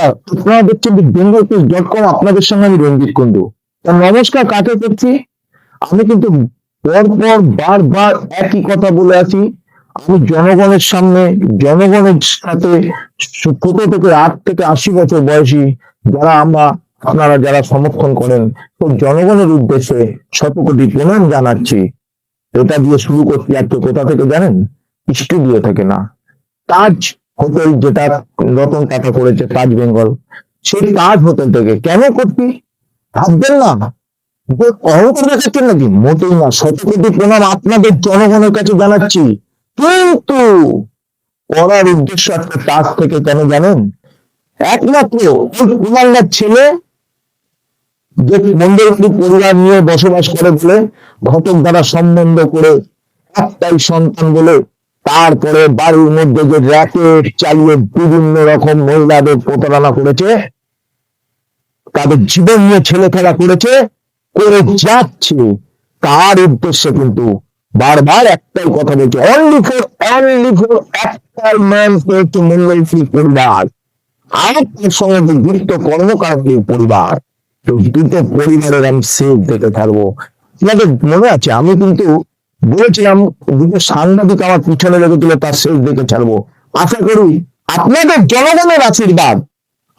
আপনারা দেখছেন bengalpost.com, আপনাদের সঙ্গে আমি রঞ্জিত কুন্ডু। নমস্কার, কাকে করছি? আমি কিন্তু পরপর বারবার একই কথা বলে আছি। আমি জনগণের সামনে, জনগণের সাথে, ছোট থেকে 8 থেকে 80 বছর বয়সী আপনারা যারা সমর্থন করেন, তো জনগণের উদ্দেশ্যে শতকোটি প্রণাম জানাচ্ছি। এটা দিয়ে শুরু করছি আজকে, কোথা থেকে জানেন? স্টুডিও থেকে না, তাজ হোটেল, যেটা রতন টাটা করেছে, তাজ বেঙ্গল, সেই তাজ হোটেল থেকে। কেন করছি ভাববেন না যে অহংকার দেখাচ্ছেন নাকি, মোটেই না। শতকোটি প্রণাম আপনাদের জনগণের কাছে জানাচ্ছি। কিন্তু করার উদ্দেশ্য একটা তাজ থেকে, কেন জানেন? একমাত্র ওই কুলাঙ্গার ছেলে, যে মন্ডলবাড়ি পরিবার নিয়ে বসবাস করে বলে, ঘটক দ্বারা সম্বন্ধ করে, একটাই সন্তান বলে, তারপরে বাড়ির মধ্যে যে র্যাকেট চালিয়ে বিভিন্ন রকম মহিলাদের প্রতারণা করেছে, তাদের জীবন নিয়ে ছেলে খেলা করেছে, করে যাচ্ছে, তার উদ্দেশ্যে কিন্তু বারবার একটাই কথা বলছে, অনলি ফর একটাই ম্যান হচ্ছে মন্ডলবাড়ি পরিবার, আর তার সঙ্গে যুক্ত কর্মকারী পরিবার। তো দুটো পরিবারের আমি সেফ দেখে থাকবো। আপনাদের মনে আছে আমি কিন্তু বলেছিলাম, দুটো সাংবাদিক আমার পিছনে লেগেছিল, তার শেষ দেখে ছাড়বো। আশা করি আপনাদের জনগণের আশীর্বাদ,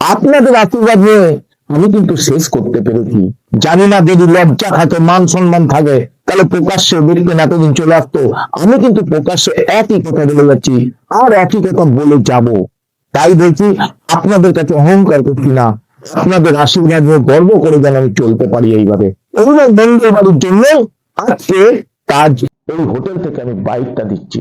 আপনাদের আশীর্বাদ নিয়ে আমি কিন্তু শেষ করতে পেরেছি। জানি না যদি লজ্জা থাকে, মান সম্মান থাকে, তাহলে প্রকাশ্যে বেরোতেন, এতদিন চলে আসতো। আমি কিন্তু প্রকাশ্যে একই কথা বলে যাচ্ছি, আর একই কথা বলে যাব। তাই বলছি, আপনাদের কাছে অহংকার করছি না, আপনাদের আশীর্বাদ নিয়ে গর্ব করে যেন আমি চলতে পারি এইভাবে। অভিনয় মন্ডলবাড়ির জন্য আজকে তাজ এই হোটেল থেকে আমি বাইকটা দিচ্ছি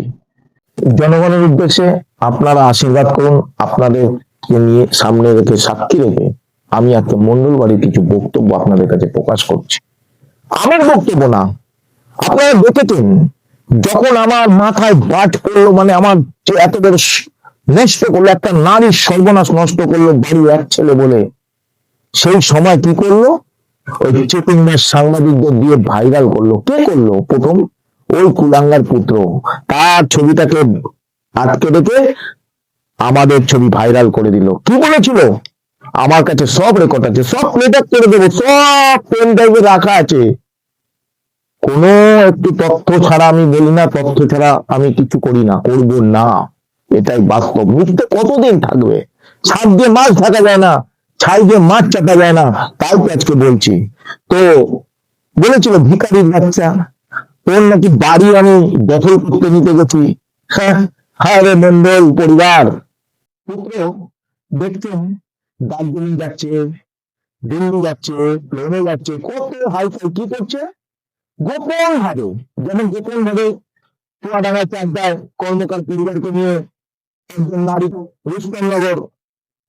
জনগণের উদ্দেশ্যে। আপনারা আশীর্বাদ করুন। আপনাদেরকে নিয়ে সামনে রেখে, সাক্ষী রেখে, আমি আজকে মন্ডলবাড়ির কিছু বক্তব্য আপনাদের কাছে প্রকাশ করছি। আমার বক্তব্য না, আপনারা দেখেছেন যখন আমার মাথায় বাজ পড়লো, মানে আমার যে এত বড় নষ্ট করলো, একটা নারীর সর্বনাশ নষ্ট করলো বাড়ির এক ছেলে বলে, সেই সময় কি করলো? ওই চেপিং মাস সাংবাদিকদের দিয়ে ভাইরাল করলো। কে করলো প্রথম? ওই কুলাঙ্গার পুত্র। তার ছবিটাকে আটকে রেখে আমাদের ছবি ভাইরাল করে দিল। কি বলেছিল? আমার কাছে সব রেকর্ড আছে, সব প্লেব্যাক করে দেবো, সব পেন ড্রাইভে রাখা আছে। কোনো একটু তথ্য ছাড়া আমি বলি না, তথ্য ছাড়া আমি কিছু করি না, করবো না। এটাই বাস্তব। মিথ্যে কতদিন থাকবে? ছাদ দিয়ে মাছ থাকা যায় না, ছাই দিয়ে মাছ চাপা যায় না, তাই তো আজকে বলছি। তো বলেছিল ভিখারির বাচ্চা, তোর নাকি বাড়ি আমি দখল করতে নিতে গেছি। হ্যাঁ, হ্যাঁ রে মন্ডল পরিবার পুত্র, দেখছেন দার্জিলিং যাচ্ছে, দিল্লি যাচ্ছে, প্লেনে যাচ্ছে, কত হাইফাই কি করছে গোপন ভাবে। যেমন গোপন ভাবে চুয়াডাঙ্গায় চাকদায় কর্মকার পরিবারকে নিয়ে একজন নারী, রুস্তমনগর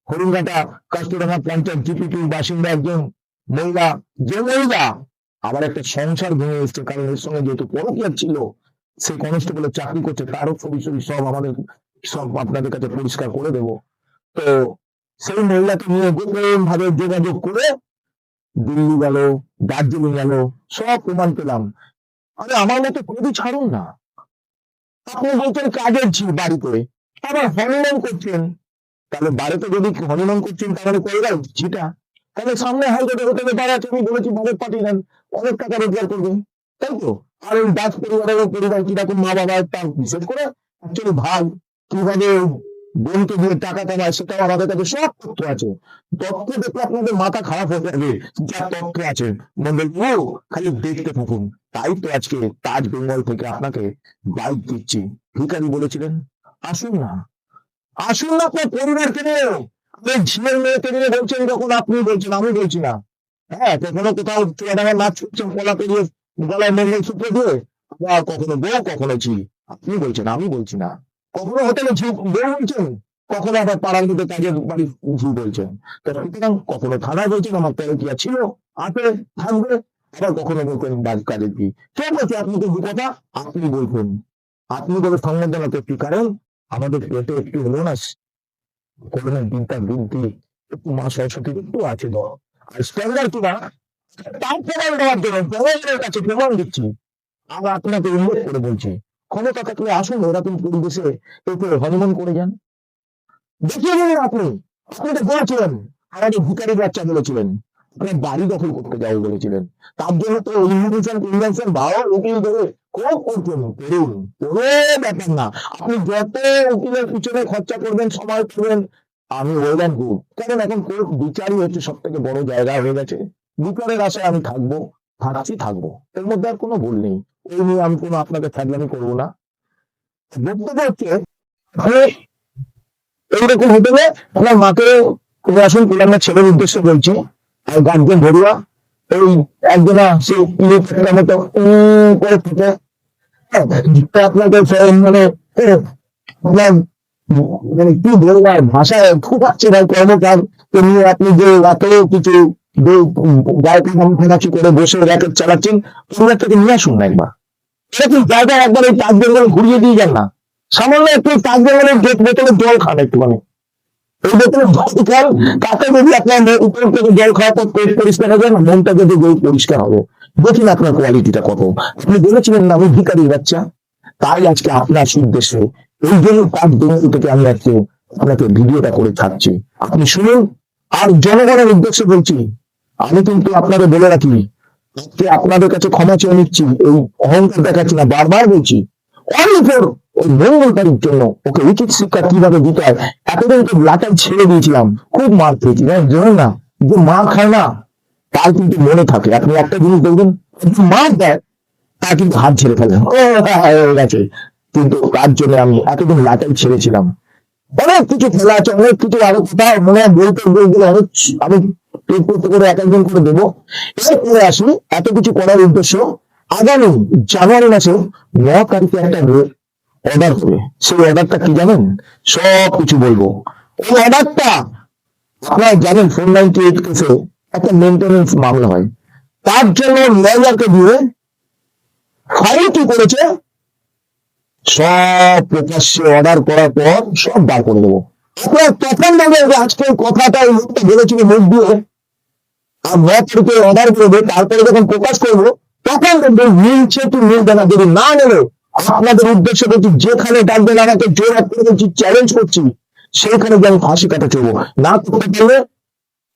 হরিণঘাটা কাস্টডাঙ্গা পঞ্চায়েত জিপিটির বাসিন্দা একজন মহিলা, যে মহিলা আবার একটা সংসার ভেঙে এসছে, কারণ এর সঙ্গে যেহেতু পরকীয়া ছিল, সে কনস্টেবলের চাকরি করছে, তারও ছবি সব আমাদের সব আপনাদের কাছে পরিষ্কার করে দেবো। তো সেই মহিলাকে নিয়ে গোপন ভাবে যোগাযোগ করে দিল্লি গেল, দার্জিলিং গেল, সব প্রমাণ পেলাম। আরে আমার মতো খুবই ছাড়ুন না। আপনি বলছেন কাজের ঝি বাড়িতে, আবার হনিমুন করছেন। তাহলে বাড়িতে যদি হনিমুন করছেন, তাহলে করে গেল ঝিটা, তাহলে সামনে হাইকোর্টে হোটেলে বাড়াচ্ছে, আমি বলেছি বাজেট পাঠিয়ে দেন, অনেক টাকা রোজগার করবেন, তাই তো? আর ওই দাস পরিবারের পরিবার কিরকম মা বাবা, তার বিশেষ করে অ্যাকচুয়ালি ভাই কিভাবে বোনকে দিয়ে টাকা কামায়, সেটাও আমাদের কাছে সব তথ্য আছে। তথ্য দেখলে আপনাদের মাথা খারাপ হয়ে যাবে, যা তথ্য আছে মন্ডল খালি দেখতে থাকুন। তাই তো আজকে তাজ বেঙ্গল থেকে আপনাকে বাইক দিচ্ছি। ভিখারি বলেছিলেন, আসুন না, আসুন না আপনার পরিবারকে নিয়ে। আপনার ঝিয়ের মেয়েকে নিয়ে বলছেন, যখন আপনি বলছেন, আমি বলছি না। হ্যাঁ, কখনো কোথাও চুয়াডাঙ্গার নাচ করছেন কলা পেরিয়ে, গলায় মঙ্গল সূত্র দিয়ে, আবার কখনো বউ, কখনো ঝি। আপনি বলছেন, আমি বলছি না। কখনো হোটেলে ঝি বউ বলছেন, কখনো আবার পাড়ার মধ্যে কাজের বাড়ি ঝি বলছেন। তো সুতরাং কখনো থানায় বলছেন আমার পরকীয়া ছিল, আছে, থাকবে, আবার কখনো বলছেন বাড়ি কাজের ঝি। কে বলছে আপনাকে দু কথা? আপনি বলছেন। আপনি বলে সংবর্ধনা করছি, কারণ আমাদের পেটে একটু হলো না, করোনার দিনটা বুদ্ধি একটু, মা সরস্বতীর একটু আছে ধর, আর স্ট্যান্ডার্ড কিনা তার প্রমাণ দেওয়ার জন্য প্রমাণের কাছে প্রমাণ দিচ্ছি। আমরা আপনাকে উল্লেখ করে বলছি, ক্ষমতা থাকলে আসুন এরকম পরিবেশে একটু হনিমুন করে যান, দেখিয়ে দিন আপনি। আপনি তো বলেছিলেন আমাদের ভিকারি বাচ্চা বলেছিলেন, আপনি বাড়ি দখল করতে যাবো বলেছিলেন। তার জন্য তো ইনভিটেশন কনভেনশন ভালো উকিল ধরে খুব করতেন, করুন, কোনো ব্যাপার না। আপনি যত উকিলের পিছনে খরচা করবেন, সময় করবেন, আমি ওয়েল গুড। কারণ এখন কোর্ট বিচারই হচ্ছে সব থেকে বড় জায়গা হয়ে গেছে। বিচারের আশায় আমি থাকবো, থাকবো, এর মধ্যে আর কোনো ভুল নেই। এই নিয়ে আমি কোনো আপনাকে থাকলামি করবো না। বক্তব্য হচ্ছে আমি এইরকম হোটেলে আমার মাকে করে আসুন, আমার ছেলের উদ্দেশ্যে বলছি। আর গার্জেন ধরুয়া এই একজনা সে একটা মতো করে থাকে, আপনাকে মানে আপনার মানে কি বলবো আর ভাষায় খুব আছে ভাই কর্মকার নিয়ে আপনি যে রাতেও কিছু গায়ক করে বসে র্যাকেট চালাচ্ছেন, পরিবারটাকে নিয়ে আসুন না একবার। সেরকম জায়গায় একবার এই তাজ বেঙ্গল ঘুরিয়ে দিয়ে যান না। সামান্য একটু তাজ বেঙ্গলের বোতলে জল খান একটু, মানে এই বোতলে জল খান, তাতে যদি আপনার উপর থেকে জল খাওয়ার পর পেট পরিষ্কার হবে না, মনটা যদি পরিষ্কার হবে। দেখুন আপনার কোয়ালিটিটা কত। আপনি বলেছিলেন না আমি ভিখারির বাচ্চা, তাই আজকে আপনার উদ্দেশ্যে এই জন্য তাজ বেঙ্গল থেকে আমি আজকে আপনাকে ভিডিওটা করে থাকছি, আপনি শুনুন। আর জনগণের উদ্দেশ্যে বলছি, আমি কিন্তু আপনাদের বলে রাখি, আজকে আপনাদের কাছে ক্ষমা চেয়ে নিচ্ছি, এই অহংকার দেখাচ্ছি না, বারবার বলছি। অনেকের ওই মঙ্গলকারীর জন্য ওকে উচিত শিক্ষা কিভাবে দিতে হয়, এতদিন তো লাটাই ছেড়ে দিয়েছিলাম, খুব মার খেয়েছি, জানেন না, যে মা খায় না তার কিন্তু মনে থাকে। আপনি একটা জিনিস দেখবেন, মার দেয় তা কিন্তু হাত ছেড়ে ফেলে, ও হয়ে গেছে। কিন্তু তার জন্য আমি এতদিন লাটাই ছেড়েছিলাম। অনেক কিছু খেলা আছে, অনেক কিছু আরো কথা মনে হয় বলতে বলতে অনেক, আমি করতে করে এক একজন করে দেবো। এরপরে আসি এত কিছু করার উদ্দেশ্য, আগামী জানুয়ারি মাসে 9 তারিখে একটা অর্ডার হবে। সেই অর্ডারটা কি জানেন? সব কিছু বলবো। ওই অর্ডারটা আপনারা জানেন 498 কেসে একটা মেনটেন্যান্স মামলা হয়, তার জন্য লয়ারকে দিয়ে ফাইল কি করেছে সব প্রকাশ্যে অর্ডার করার পর সব বার করে দেবো। আপনার তখন যাবে আজকের কথাটা এই লোকটা বলেছিল মুখ দিয়ে, আর 9 তারিখে অর্ডার করবে, তারপরে যখন প্রকাশ করবো তখন দেখবেন মিলছে কি মিলবে না। যদি না নেবে আপনাদের উদ্দেশ্য বলছি, যেখানে ডাকবেন আমাকে জোর করে বলছি, চ্যালেঞ্জ করছি, সেখানে যে আমি ফাঁসি কাটা চলবো। না করতে পারলে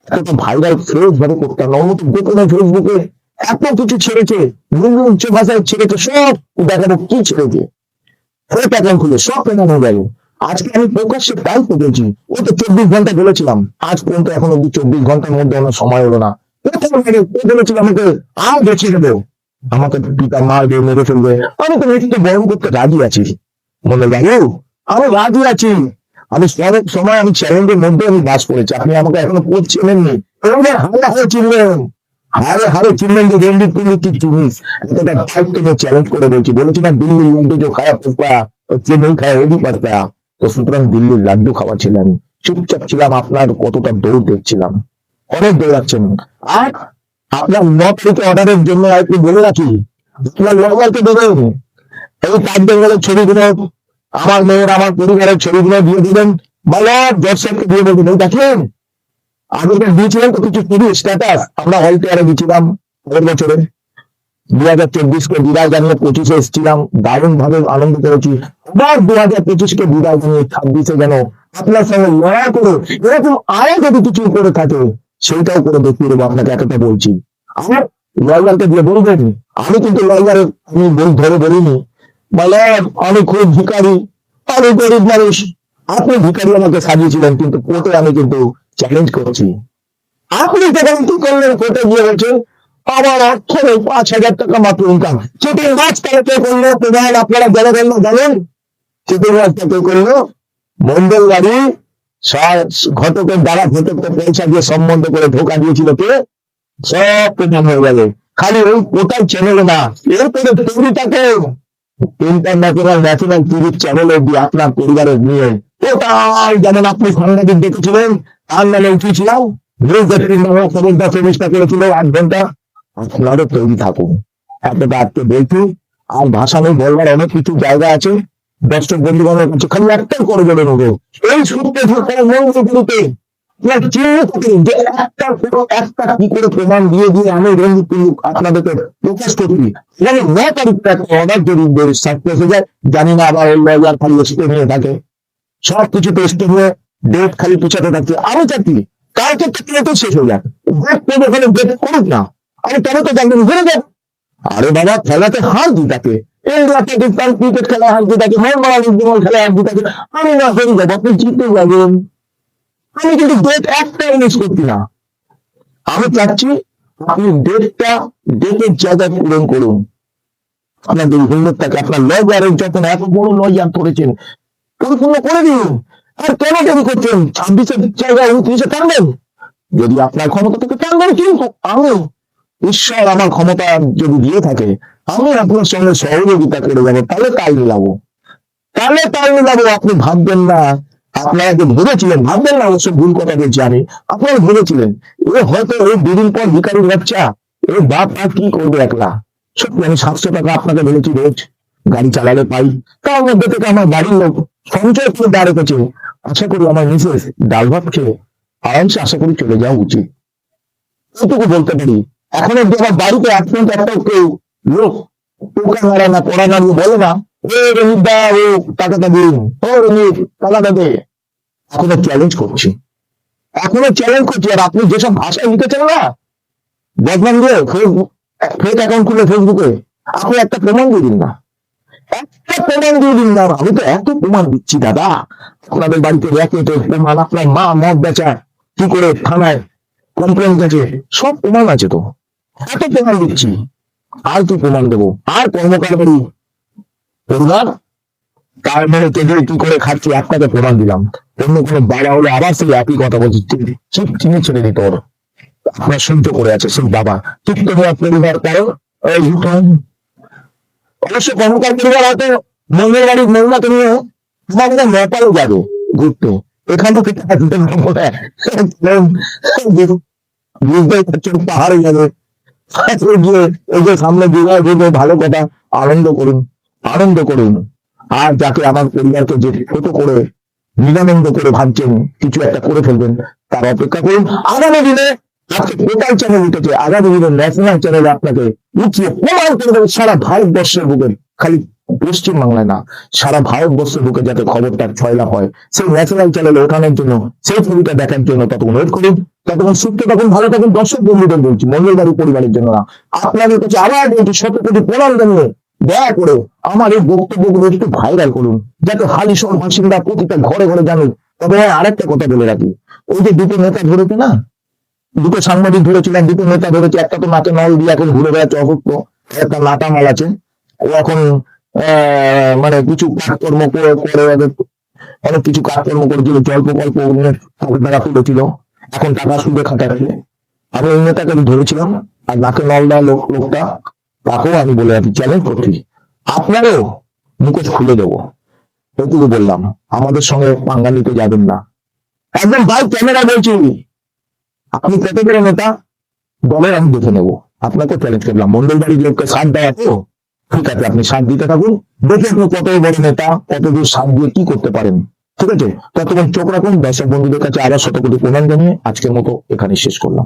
একটা ভাইরাল ফেস ভাবে করতে হবে। অন্য দেখুন ফেসবুকে এত কিছু ছেড়েছে, উচ্চ ভাষায় ছেড়েছে, সব দেখাবো কি ছেড়েছে, ফেক অ্যাকাউন্ট খুলে সব পেমেন্ট হয়ে গেল। আজকে আমি প্রকাশ্যে তাই পেয়েছি, ও তো 24 ঘন্টা বলেছিলাম, আজ পর্যন্ত এখন অব্দি 24 ঘন্টার মধ্যে আমার সময় হলো না। বলেছিল আমাকে আর বেছে দেবে, আমাকে পিতা মারবে, মেরে ফেলবে, আমি তো মৃত্যু বরণ করতে রাজি আছি। মনে গেল আমি রাজি আছি। আমি অনেক সময় আমি চ্যালেঞ্জের মধ্যে আমি বাস করেছি, আপনি আমাকে এখনো পোস্ট চেনেননি, হারে হারে চিনবেন, হারে হারে চিনবেন যে রঞ্জিত তুমি কি চিনিস। একটা দায়িত্ব নিয়ে চ্যালেঞ্জ করে বলছি, বলেছি না দিল্লির লাড্ডু যে খাওয়া ফুকা চেন্নাই খাওয়া ওই পারতা। তো সুতরাং দিল্লির লাড্ডু খাওয়া ছিলাম, চুপচাপ ছিলাম, আপনার কতটা দৌড় দেখছিলাম, অনেক দৌড়াচ্ছেন। আর আপনার 9 তারিখে অর্ডারের জন্য একটু বলে রাখি, আপনার লগারকে দেবেন এই তাজ বেঙ্গলের ছবিগুলো, আমার মেয়ের আমার পরিবারের ছবিগুলো দিয়ে দিবেন, বলো দর্শককে দিয়ে দেবেন। এই দেখেন আগের দিয়েছিলাম তো কিছু ছবি স্ট্যাটাস, আমরা হয়তো আরো দিয়েছিলাম আগের বছরে 2024 কে বিদায় জানিয়ে 25-এ এসেছিলাম, দারুণ ভাবে আনন্দ করেছি। আবার 2025 কে বিদায় জানিয়ে 26-এ যেন আপনার সঙ্গে লড়াই করে এরকম আরো যদি কিছু করে থাকে সেটাও করে দেখিয়ে দেবো আপনাকে, একটা বলছি। আমার লয়ারকে দিয়ে বলবেন, আমি কিন্তু লয়ার আমি ধরে বলিনি, বলে আমি খুব ভিখারি, আমি গরিব মানুষ, আপনি ভিখারি আমাকে সাজিয়েছিলেন, কিন্তু কোর্টে আমি কিন্তু চ্যালেঞ্জ করছি। আপনি সেখানে কি করলেন? কোর্টে গিয়ে বলছেন আমার অর্থ নেই, 5,000 টাকা মাত্র ইনকাম। চিটিং মাছ তারা কে করলো? প্রধান আপনারা যারা জানেন জানেন, চিটিং মাছটা কে করলো? মন্ডল বাড়ি ঘটকের দ্বারা ঘটককে পয়সা দিয়ে সম্বন্ধ করে ধোকা দিয়েছিল কে? সব প্রধান হয়ে গেল। খালি ওই কোথায় চ্যানেল না, এরপরে টিভিটাকে ইন্টারন্যাশনাল ন্যাশনাল টিভির চ্যানেলে দিয়ে আপনার পরিবারের নিয়ে কোথায় যেমন আপনি সাংবাদিক দেখেছিলেন, তার নামে উঠেছিলাম, খবরটা চেষ্টা করেছিল 8 ঘন্টা। আপনারও তৈরি থাকুন, এতটা আজকে বলছি। আর ভাষা নেই বলবার, অনেক কিছু জায়গা আছে, দর্শক বন্ধুগণের কাছে খালি একটাই করে বলে নেবো, এই সূত্রে মঙ্গলগুলোতে যে একটা কি করে প্রমাণ দিয়ে দিয়ে আমি রঞ্জিত আপনাদেরকে প্রকাশ করছি। এখানে 9 তারিখটা অর্ডার যদি সাকসেস হয়ে যায়, জানি না আবার ওই লয়ার খালি এসে নিয়ে থাকে, সবকিছু টেস্ট হয়ে ডেট খালি পিছাতে থাকছে। আমি চাচ্ছি কালকে থেকে তো শেষ হয়ে যাক, ডেট পেলে ওখানে ডেট করুক না, আমি তবে তো দেখবেন হেরে যাবো। আরে বাবা, খেলাতে হার জিতাকে, ইন্ডিয়া পাকিস্তান ক্রিকেট খেলা হার জিতাকে, বাংলাদেশ বেঙ্গল খেলা হার জিতাকে, আমি না হেরে যাবো, আপনি জিতে যাবেন। আমি কিন্তু ডেট একটাই মিস করছি না। আমি চাচ্ছি আপনি ডেটের জায়গায় পূরণ করুন। আপনাদের হিন্দুত্বকে, আপনার লজারের যখন এত বড় লজার করেছেন পরিপূর্ণ করে দিন। আর কেন দেরি করছেন? 26-এর জায়গায় 29-এ টানবেন। যদি আপনার ক্ষমতা থেকে টানবেন, কিন্তু আমি, ঈশ্বর আমার ক্ষমতা যদি দিয়ে থাকে, আমি আপনার সঙ্গে সহযোগিতা করে যাবো, তাহলে তাল মিলাবো, আপনি ভাববেন না। আপনারা যে ভেবেছিলেন, ভাববেন না, অবশ্য ভুল কথা বলছি আমি, আপনারা ভেবেছিলেন হয়তো এই দুদিন পর ভিকারির বাচ্চা, এই বাপ আর কি করবে একলা। সত্যি আমি 700 টাকা আপনাকে বলেছি রোজ গাড়ি চালালে পাই, তার মধ্যে থেকে আমার বাড়ির লোক সঞ্চয় করে দাঁড় রেখেছে। আশা করি আমার মিসেস ডাল ভাত খেয়ে আরামসে আশা করি চলে যাওয়া উচিত, এটুকু বলতে পারি। এখন অব্দি আমার বাড়িতে এখন একটাও কেউ লোক টোকা মারা না, কড়া না, বলে না রমিত দা ও টাকাটা দিন, ও রমিত টাকাটা দে। এখনো চ্যালেঞ্জ করছি, আর আপনি যেসব ভাষায় লিখেছেন না, বদনাম দিয়ে ফেক অ্যাকাউন্ট খুলে ফেসবুকে, আপনি একটা প্রমাণ দিয়ে দিন না, আমি তো এত প্রমাণ দিচ্ছি দাদা। আপনাদের বাড়িতে র্যাকেটের প্রমাণ, আপনার মা মদ বেচা কি করে থানায় কমপ্লেন গেছে, সব প্রমাণ আছে তো, এত প্রমাণ দিচ্ছি, আর কি প্রমাণ দেবো? আর কর্মকার বাড়ি পরিবার তার মানে কেঁদে কি করে খাচ্ছি, আপনাকে প্রমাণ দিলাম। অন্য কোনো বাবা হলে আবার সেই একই কথা বলছি, চিনি ছেড়ে দিত ওর, আপনার শুনতে করে আছে সেই বাবা। ঠিক তো পরিবার কারো অবশ্য কর্মকার পরিবার হয়তো মঙ্গল বাড়ির মহিলাকে নিয়ে তোমার নেপালও যাবে ঘুরতে, এখান থেকে বুঝতেই পারছেন পাহাড়ে যাবে, গিয়ে এই যে সামনে বিবাহ করবে, ভালো কথা, আনন্দ করুন। আর যাকে আমার পরিবারকে যে ছোট করে নিরানন্দ করে ভাবছেন কিছু একটা করে ফেলবেন, তার অপেক্ষা করুন। আগামী দিনে আজকে টোটাল চ্যানেল উঠেছে, আগামী দিনে ন্যাশনাল চ্যানেলে আপনাকে উঠিয়ে প্রমাণ করে দেবে সারা ভারতবর্ষের বুকে, খালি পশ্চিম বাংলায় না, সারা ভারতবর্ষের বুকে যাতে খবরটা ছয়লাভ হয়, সেই ন্যাশনাল চ্যানেলে ওঠানোর জন্য, সেই ছবিটা দেখার জন্য ততক্ষণ ওয়েট করুন। ততক্ষণ সুস্থ থাকুন, ভালো থাকুন। দর্শক বন্ধুদের বলছি, মঙ্গলবাড়ি পরিবারের জন্য না, আপনাদের কাছে আবার বলছি, 100 কোটি প্রণাম জানিয়ে দয়া করে আমার এই বক্তব্যগুলো একটু ভাইরাল করুন, যাতে হালিশহর বাসিন্দা প্রতিটা ঘরে ঘরে জানুক। তবে আরেকটা কথা বলে রাখি, ওই যে দুটো নেতা ধরেছে না, দুটো সাংবাদিক ধরেছিলেন, দুটো নেতা ধরেছে, একটা তো নাকে নল দিয়ে এখন ঘুরে বেড়াচ্ছে অসুস্থ, একটা নাটা মাল আছে, ও এখন মানে কিছু কাজকর্ম করে অনেক কিছু কাজকর্ম করেছিল, জল প্রকল্প টাকা তুলেছিল, এখন টাকা সুদে খাটাচ্ছে। আমি ওই নেতাকে ধরেছিলাম, আর নাকে নল দেওয়া লোকটা, তাকেও আমি বলে রাখি, চ্যালেঞ্জ করছি, আপনারও মুখোশ খুলে দেবো, এটুকু বললাম। আমাদের সঙ্গে পাঙ্গা নিতে যাবেন না, একদম ভাই ক্যামেরা বলছি, আপনি পেতে পেরে নেতা দলের আমি দেখে নেবো, আপনাকে চ্যালেঞ্জ করলাম। মন্ডলবাড়ির লোককে সাথ দেয় তো ঠিক আছে, আপনি সাথ দিতে থাকুন, দেখে আপনি কত বড় নেতা, কতদূর সাথ দিয়ে কি করতে পারেন, ঠিক আছে? ততক্ষণ চোখ রাখুন। দর্শক বন্ধুদের কাছে আবার 100 কোটি প্রণাম জানিয়ে আজকের মতো এখানে শেষ করলাম।